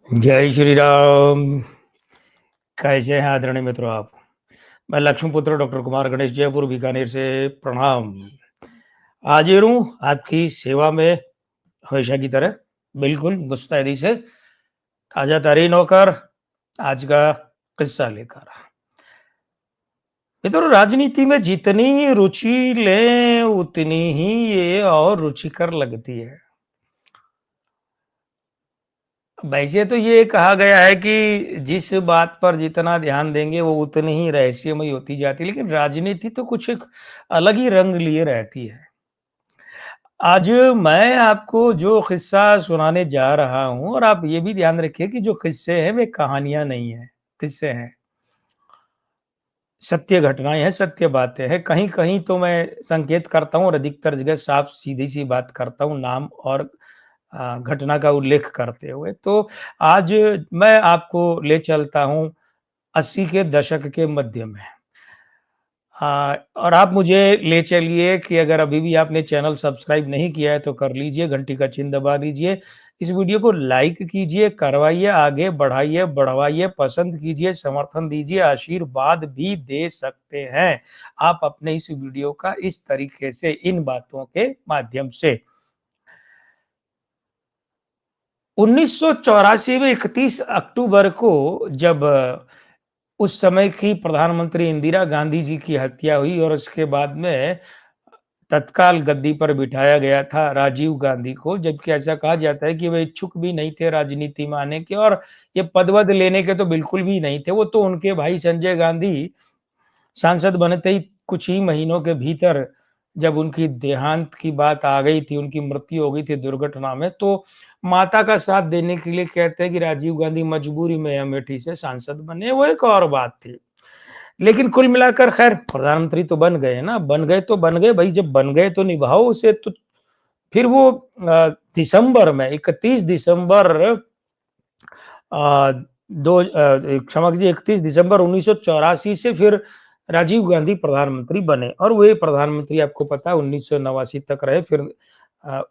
जय श्री राम। कैसे हैं आदरणीय मित्रों आप? मैं लक्ष्मीपुत्र डॉक्टर कुमार गणेश जयपुर बीकानेर से प्रणाम। हाजिर हूँ आपकी सेवा में हमेशा की तरह, बिल्कुल मुस्तैदी से ताजा तरीन होकर आज का किस्सा लेकर। मित्रों, राजनीति में जितनी रुचि लें उतनी ही ये और रुचिकर लगती है। वैसे तो ये कहा गया है कि जिस बात पर जितना ध्यान देंगे वो उतनी ही रहस्यमयी होती जाती है, लेकिन राजनीति तो कुछ एक अलग ही रंग लिए रहती है। आज मैं आपको जो किस्सा सुनाने जा रहा हूँ, और आप ये भी ध्यान रखिए कि जो किस्से हैं वे कहानियां नहीं है, किस्से हैं, सत्य घटनाएं हैं, सत्य बातें हैं। कहीं कहीं तो मैं संकेत करता हूँ और अधिकतर जगह साफ सीधी सी बात करता हूँ, नाम और घटना का उल्लेख करते हुए। तो आज मैं आपको ले चलता हूँ 80 के दशक के मध्य में। और आप मुझे ले चलिए कि अगर अभी भी आपने चैनल सब्सक्राइब नहीं किया है तो कर लीजिए, घंटी का चिन्ह दबा दीजिए। इस वीडियो को लाइक कीजिए, करवाइए, आगे बढ़ाइए, बढ़वाइए, पसंद कीजिए, समर्थन दीजिए, आशीर्वाद भी दे सकते हैं आप अपने इस वीडियो का इस तरीके से, इन बातों के माध्यम से। 1984 में 31 अक्टूबर को जब उस समय की प्रधानमंत्री इंदिरा गांधी जी की हत्या हुई और उसके बाद में तत्काल गद्दी पर बिठाया गया था राजीव गांधी को, जबकि ऐसा कहा जाता है कि वे इच्छुक भी नहीं थे राजनीति में आने के, और ये पद-वद लेने के तो बिल्कुल भी नहीं थे। वो तो उनके भाई संजय गांधी सांसद बनते ही कुछ ही महीनों के भीतर जब उनकी देहांत की बात आ गई थी, उनकी मृत्यु हो गई थी दुर्घटना में, तो माता का साथ देने के लिए कहते हैं कि राजीव गांधी मजबूरी में अमेठी से सांसद बने, वो एक और बात थी। लेकिन कुल मिलाकर खैर प्रधानमंत्री तो बन गए ना, बन गए तो बन गए भाई, जब बन गए तो निभाओ उसे। तो फिर वो दिसंबर में 31 दिसंबर क्षमा कीजिए, 31 दिसंबर 1984 से फिर राजीव गांधी प्रधानमंत्री बने, और वे प्रधानमंत्री आपको पता है 1989 तक रहे। फिर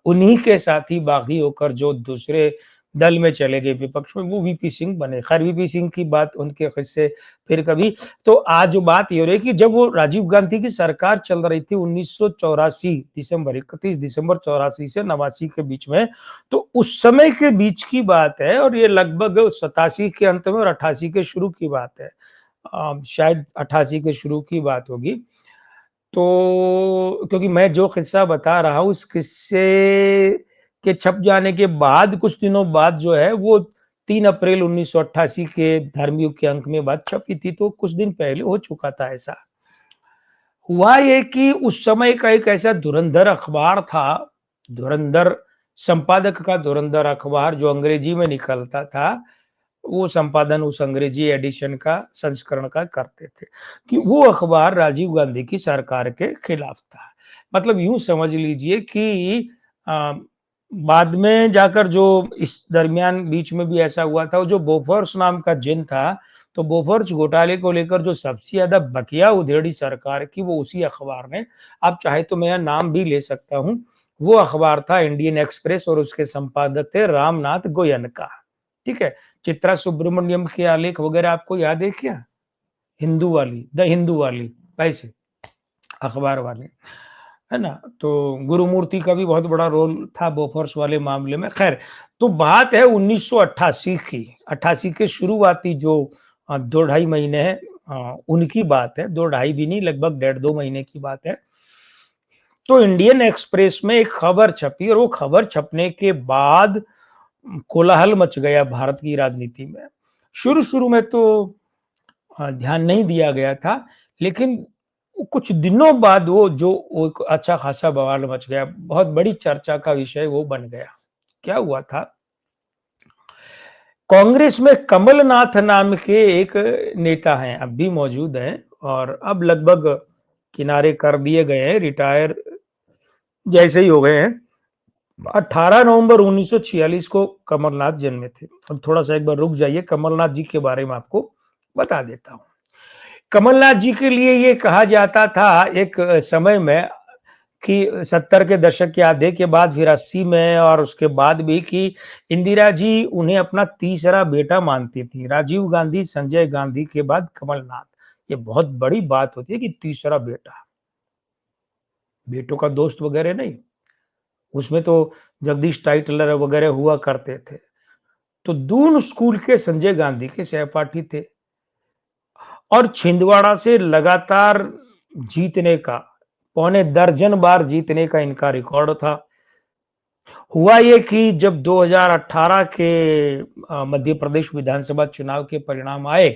उन्हीं के साथ ही बागी होकर जो दूसरे दल में चले गए विपक्ष में, वो वीपी सिंह बने। खैर वीपी सिंह की बात, उनके किस्से फिर कभी। तो आज जो बात ये हो रही है कि जब वो राजीव गांधी की सरकार चल रही थी 1984 दिसंबर 31 दिसंबर 84 से 89 के बीच में, तो उस समय के बीच की बात है, और ये लगभग 87 के अंत में और 88 के शुरू की बात है। शायद 88 के शुरू की बात होगी। तो क्योंकि मैं जो किस्सा बता रहा हूँ उस किस्से के छप जाने के बाद कुछ दिनों बाद जो है वो 3 अप्रैल 1988 के धर्मयुग के अंक में बात छपी थी, तो कुछ दिन पहले हो चुका था ऐसा। हुआ ये कि उस समय का एक ऐसा धुरंधर अखबार था, धुरंधर संपादक का धुरंधर अखबार जो अंग्रेजी में निकलता था, वो संपादन उस अंग्रेजी एडिशन का, संस्करण का करते थे, कि वो अखबार राजीव गांधी की सरकार के खिलाफ था। मतलब यूँ समझ लीजिए कि अ, बाद में जाकर जो इस दरमियान बीच में भी ऐसा हुआ था, वो जो बोफोर्स नाम का जिन था, तो बोफोर्स घोटाले को लेकर जो सबसे ज़्यादा बकिया उधेड़ी सरकार की, वो उसी अखबार ने। आप चाहे तो मैं यहाँ नाम भी ले सकता हूँ। वो अखबार था इंडियन एक्सप्रेस, और उसके संपादक थे रामनाथ गोयनका। ठीक है? चित्रा सुब्रमण्यम के आलेख वगैरह आपको याद है क्या? हिंदू वाली, द हिंदू वाली, वैसे अखबार वाले, है ना? तो गुरुमूर्ति का भी बहुत बड़ा रोल था बोफोर्स वाले मामले में। खैर, तो बात है 1988 की, 88 के शुरुआती जो 2 ढाई महीने हैं, उनकी बात है। 2 ढाई भी नहीं, लगभग डेढ़ 2 महीने की बात है। तो इंडियन एक्सप्रेस में एक खबर छपी, और वो खबर छपने के बाद कोलाहल मच गया भारत की राजनीति में। शुरू-शुरू में तो ध्यान नहीं दिया गया था, लेकिन कुछ दिनों बाद वो एक अच्छा खासा बवाल मच गया, बहुत बड़ी चर्चा का विषय वो बन गया। क्या हुआ था? कांग्रेस में कमलनाथ नाम के एक नेता हैं, अब भी मौजूद हैं, और अब लगभग किनारे कर दिए गए हैं, रिटायर जैसे ही हो गए हैं। 18 नवंबर 1946 को कमलनाथ जन्मे थे। अब थोड़ा-सा एक बार रुक जाइए, कमलनाथ जी के बारे में आपको बता देता हूँ। कमलनाथ जी के लिए ये कहा जाता था एक समय में कि 70 के दशक के आधे के बाद फिर 80 में और उसके बाद भी कि इंदिरा जी उन्हें अपना तीसरा बेटा मानती थी। राजीव गांधी, संजय गांधी के बाद कमलनाथ। ये बहुत बड़ी बात होती है कि तीसरा बेटा, बेटों का दोस्त वगैरह नहीं। उसमें तो जगदीश टाइटलर वगैरह हुआ करते थे। तो दून स्कूल के संजय गांधी के सहपाठी थे और छिंदवाड़ा से लगातार जीतने का, पौने दर्जन बार जीतने का इनका रिकॉर्ड था। हुआ ये कि जब 2018 के मध्य प्रदेश विधानसभा चुनाव के परिणाम आए,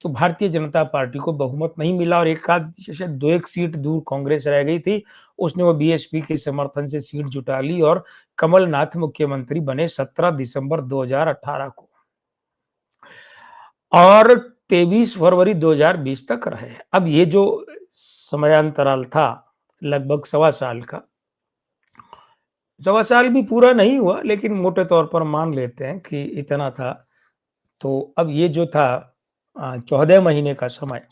तो भारतीय जनता पार्टी को बहुमत नहीं मिला और एक आध शायद 2-1 सीट दूर कांग्रेस रह गई थी। उसने वो बीएसपी के समर्थन से सीट जुटा ली और कमलनाथ मुख्यमंत्री बने 17 दिसंबर 2018 को और 23 फरवरी 2020 तक रहे। अब ये जो समयांतराल था लगभग सवा साल भी पूरा नहीं हुआ, लेकिन मोटे तौर पर मान लेते हैं कि इतना था। तो अब ये जो था 14 महीने का समय,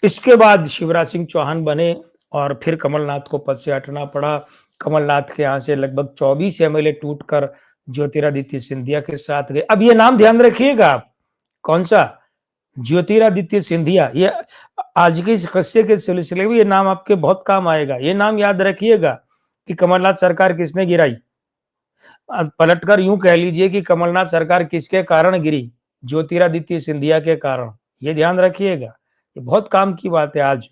इसके बाद शिवराज सिंह चौहान बने और फिर कमलनाथ को पद से हटना पड़ा। कमलनाथ के यहाँ से लगभग 24 एमएलए टूटकर ज्योतिरादित्य सिंधिया के साथ गए। अब ये नाम ध्यान रखिएगा आप, कौन सा? ज्योतिरादित्य सिंधिया। ये आज के इस किस्से के सिलसिले में ये नाम आपके बहुत काम आएगा। ये नाम याद रखिएगा कि कमलनाथ सरकार किसने गिराई। पलटकर यूं कह लीजिए कि कमलनाथ सरकार किसके कारण गिरी? ज्योतिरादित्य सिंधिया के कारण। ये ध्यान रखिएगा, ये बहुत काम की बात है। आज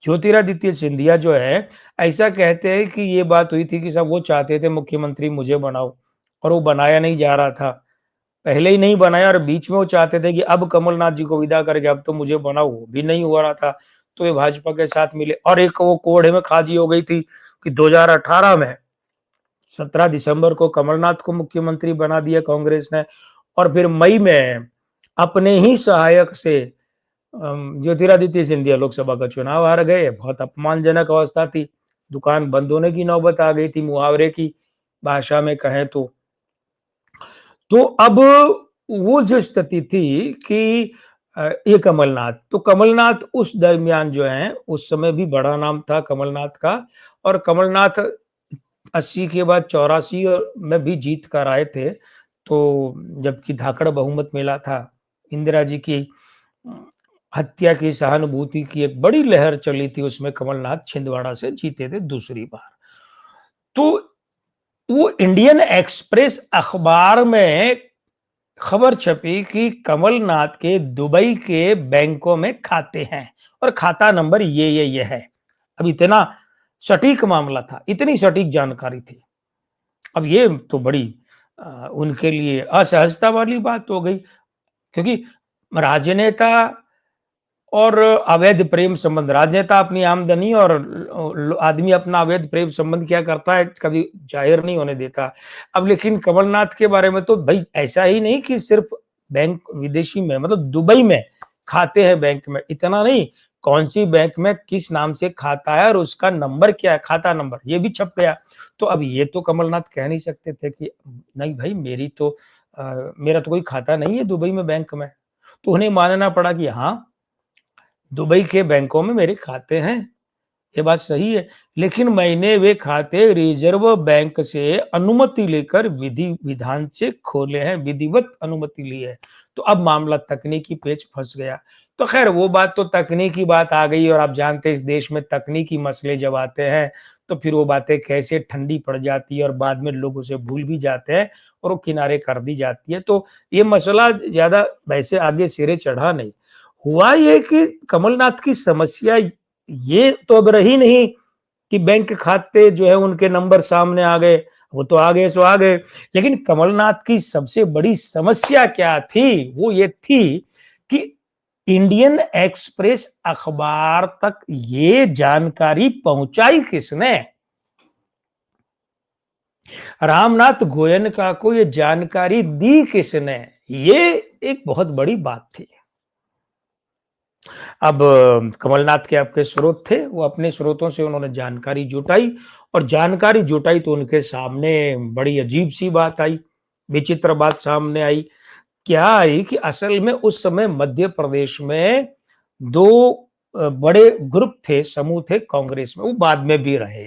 ज्योतिरादित्य सिंधिया जो है, ऐसा कहते हैं कि ये बात हुई थी कि सब वो चाहते थे मुख्यमंत्री मुझे बनाओ और वो बनाया नहीं जा रहा था। पहले ही नहीं बनाया और बीच में वो चाहते थे कि अब कमलनाथ जी को विदा करके अब तो मुझे बनाओ, वो भी नहीं हो रहा था। तो ये भाजपा के साथ मिले और एक वो कोड़े में खाजी हो गई थी कि 2018 में 17 दिसंबर को कमलनाथ को मुख्यमंत्री बना दिया कांग्रेस ने और फिर मई में अपने ही सहायक से ज्योतिरादित्य सिंधिया लोकसभा का चुनाव हार गए। बहुत अपमानजनक अवस्था थी, दुकान बंद होने की नौबत आ गई थी, मुहावरे की भाषा में कहें तो। तो अब वो जो स्थिति थी कि ये कमलनाथ, तो कमलनाथ उस दरमियान जो है, उस समय भी बड़ा नाम था कमलनाथ का और कमलनाथ 80 के बाद 84 में भी जीत कर आए थे। तो जबकि धाकड़ बहुमत मिला था, इंदिरा जी की हत्या की सहानुभूति की एक बड़ी लहर चली थी, उसमें कमलनाथ छिंदवाड़ा से जीते थे दूसरी बार। तो वो इंडियन एक्सप्रेस अखबार में खबर छपी कि कमलनाथ के दुबई के बैंकों में खाते हैं और खाता नंबर ये है। अब इतना सटीक मामला था, इतनी सटीक जानकारी थी। अब ये तो बड़ी उनके लिए असहजता वाली बात हो गई, क्योंकि राजनेता और अवैध प्रेम संबंध, राजनेता अपनी आमदनी और आदमी अपना अवैध प्रेम संबंध क्या करता है कभी जाहिर नहीं होने देता। अब लेकिन कमलनाथ के बारे में तो भाई ऐसा ही नहीं कि सिर्फ बैंक विदेशी में, मतलब दुबई में खाते हैं बैंक में, इतना नहीं, कौन सी बैंक में किस नाम से खाता है और उसका नंबर क्या है, खाता नंबर, ये भी छप गया। तो अब ये तो कमलनाथ कह नहीं सकते थे कि नहीं भाई मेरा तो कोई खाता नहीं है दुबई में बैंक में। तो उन्हें मानना पड़ा कि हाँ, दुबई के बैंकों में मेरे खाते हैं, ये बात सही है, लेकिन मैंने वे खाते रिजर्व बैंक से अनुमति लेकर विधि विधान से खोले हैं, विधिवत अनुमति ली है। तो अब मामला तकनीकी पेच फंस गया। तो खैर वो बात तो तकनीकी बात आ गई और आप जानते हैं इस देश में तकनीकी मसले जब आते हैं तो फिर वो बातें कैसे ठंडी पड़ जाती है और बाद में लोग उसे भूल भी जाते हैं और वो किनारे कर दी जाती है। तो ये मसला ज्यादा वैसे आगे सिरे चढ़ा नहीं। हुआ ये कि कमलनाथ की समस्या ये तो अब रही नहीं कि बैंक खाते जो है उनके नंबर सामने आ गए, वो तो आ गए सो आ गए। लेकिन कमलनाथ की सबसे बड़ी समस्या क्या थी? वो ये थी कि इंडियन एक्सप्रेस अखबार तक ये जानकारी पहुंचाई किसने? रामनाथ गोयनका को ये जानकारी दी किसने? ये एक बहुत बड़ी बात थी। अब कमलनाथ के आपके स्रोत थे, वो अपने स्रोतों से उन्होंने जानकारी जुटाई और जानकारी जुटाई तो उनके सामने बड़ी अजीब सी बात आई, विचित्र बात सामने आई। क्या आई कि असल में उस समय मध्य प्रदेश में 2 बड़े ग्रुप थे, समूह थे कांग्रेस में, वो बाद में भी रहे।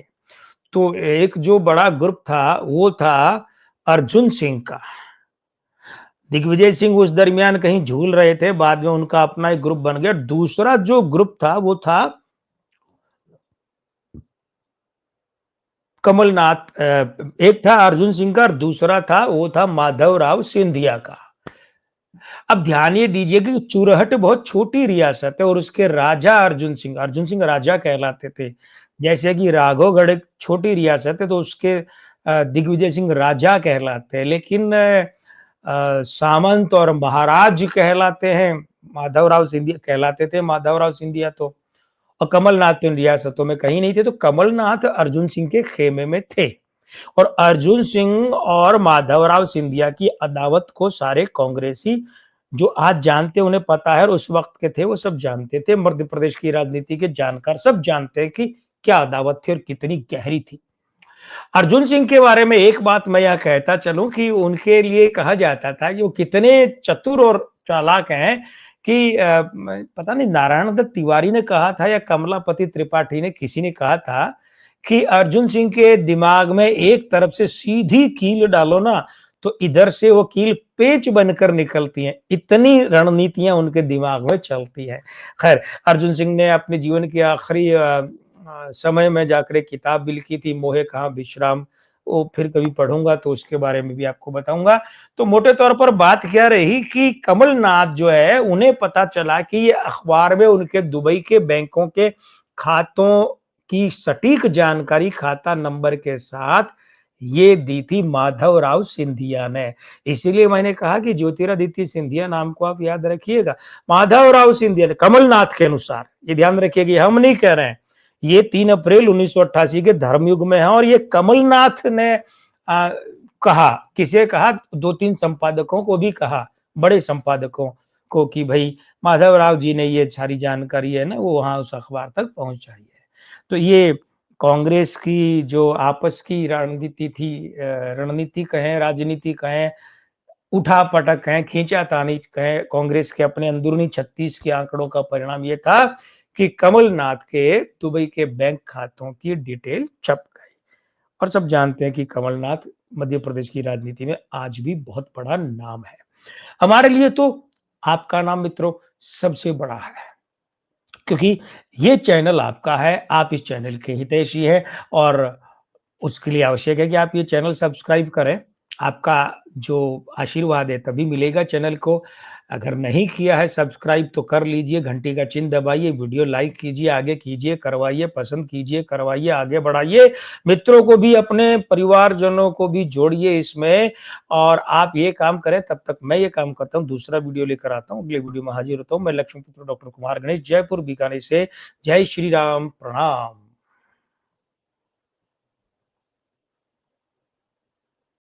तो एक जो बड़ा ग्रुप था, वो था अर्जुन सिंह का। दिग्विजय सिंह उस दरमियान कहीं झूल रहे थे, बाद में उनका अपना एक ग्रुप बन गया। दूसरा जो ग्रुप था, वो था कमलनाथ। एक था अर्जुन सिंह का और दूसरा था, वो था माधवराव सिंधिया का। अब ध्यान ये दीजिए कि चुरहट बहुत छोटी रियासत है और उसके राजा अर्जुन सिंह राजा कहलाते थे। जैसे कि राघवगढ़ एक छोटी रियासत है, तो उसके दिग्विजय सिंह राजा कहलाते हैं, लेकिन सामंत और महाराज कहलाते हैं माधवराव सिंधिया, कहलाते थे माधवराव सिंधिया। तो और कमलनाथ तो इन रियासतों में कहीं नहीं थे, तो कमलनाथ अर्जुन सिंह के खेमे में थे। और अर्जुन सिंह और माधवराव सिंधिया की अदावत को सारे कांग्रेसी जो आज जानते हैं, उन्हें पता है, और उस वक्त के थे वो सब जानते थे। मध्य प्रदेश की राजनीति के जानकार सब जानते हैं कि क्या अदावत थी और कितनी गहरी थी। अर्जुन सिंह के बारे में एक बात मैं यह कहता चलूं कि उनके लिए कहा जाता था कि वो कितने चतुर और चालाक हैं कि पता नहीं नारायण दत्त तिवारी ने कहा था या कमलापति त्रिपाठी ने, किसी ने कहा था कि अर्जुन सिंह के दिमाग में एक तरफ से सीधी कील डालो ना, तो इधर से वो कील पेच बनकर निकलती है। इतनी रणनीतियां उनके दिमाग में चलती है। खैर, अर्जुन सिंह ने अपने जीवन के आखिरी समय में जाकर एक किताब भी लिखी थी, मोहे कहाँ विश्राम। वो फिर कभी पढ़ूंगा तो उसके बारे में भी आपको बताऊंगा। तो मोटे तौर पर बात क्या रही कि कमलनाथ जो है, उन्हें पता चला कि ये अखबार में उनके दुबई के बैंकों के खातों की सटीक जानकारी खाता नंबर के साथ ये दी थी माधवराव सिंधिया ने। इसीलिए मैंने कहा कि ज्योतिरादित्य सिंधिया नाम को आप याद रखिएगा। माधवराव सिंधिया ने, कमलनाथ के अनुसार, ये ध्यान रखिएगा, हम नहीं कह रहे हैं, ये 3 अप्रैल 1988 के धर्मयुग में है, और ये कमलनाथ ने कहा। किसे कहा? 2-3 संपादकों को भी कहा, बड़े संपादकों को, कि भाई माधवराव जी ने ये सारी जानकारी है ना, वो वहां उस अखबार तक पहुंचाई है। तो ये कांग्रेस की जो आपस की रणनीति थी, रणनीति कहें, राजनीति कहें, उठा-पटक कहें, खींचा-तानी कहें, कांग्रेस के अपने अंदरूनी 36 के आंकड़ों का परिणाम ये था कि कमलनाथ के दुबई के बैंक खातों की डिटेल छप गई। और सब जानते हैं कि कमलनाथ मध्य प्रदेश की राजनीति में आज भी बहुत बड़ा नाम है। हमारे लिए तो आपका नाम मित्रों सबसे बड़ा है, क्योंकि ये चैनल आपका है, आप इस चैनल के हितैषी हैं, और उसके लिए आवश्यक है कि आप ये चैनल सब्सक्राइब करें। आपका जो आशीर्वाद है तभी मिलेगा चैनल को। अगर नहीं किया है सब्सक्राइब तो कर लीजिए, घंटी का चिन्ह दबाइए, वीडियो लाइक कीजिए, आगे कीजिए, करवाइए, पसंद कीजिए, करवाइए, आगे बढ़ाइए। मित्रों को भी, अपने परिवारजनों को भी जोड़िए इसमें। और आप ये काम करें, तब तक मैं ये काम करता हूँ, दूसरा वीडियो लेकर आता हूँ। अगले वीडियो में हाजिर होता हूँ। मैं लक्ष्मीपुत्र डॉक्टर कुमार गणेश, जयपुर बीकानेर से। जय श्री राम, प्रणाम।